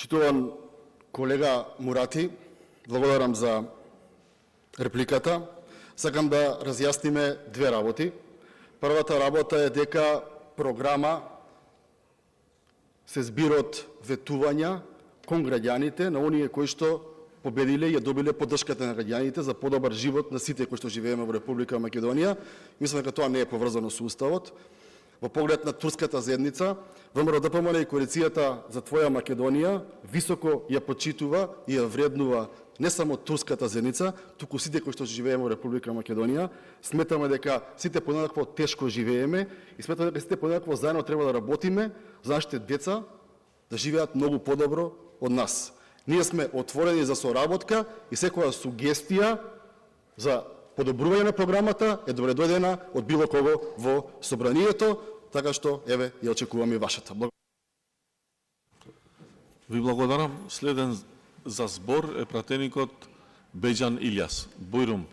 Почитуван колега Мурати, благодарам за репликата. Сакам да разјасниме две работи. Првата работа е дека програма се збирот ветувања кон граѓаните на оние кои што победиле и ја добиле поддршката на граѓаните за подобар живот на сите кои што живееме во Република Македонија. Мислам дека тоа не е поврзано со уставот. Во поглед на турската заедница, ВМРО ДПМН и коалицијата за Твоја Македонија високо ја почитува и ја вреднува не само турската заедница, туку сите кои што живееме во Република Македонија. Сметаме дека сите понекако тешко живееме и сметаме дека сите понекако заедно треба да работиме за нашите деца да живеат многу подобро од нас. Ние сме отворени за соработка и секоја сугестија за подобрување на програмата е добре дојдена од било кого во собранието, така што еве ја очекуваме и вашата. Ви благодарам. Следен за збор е пратеникот Бејџан Илјас. Бојрум.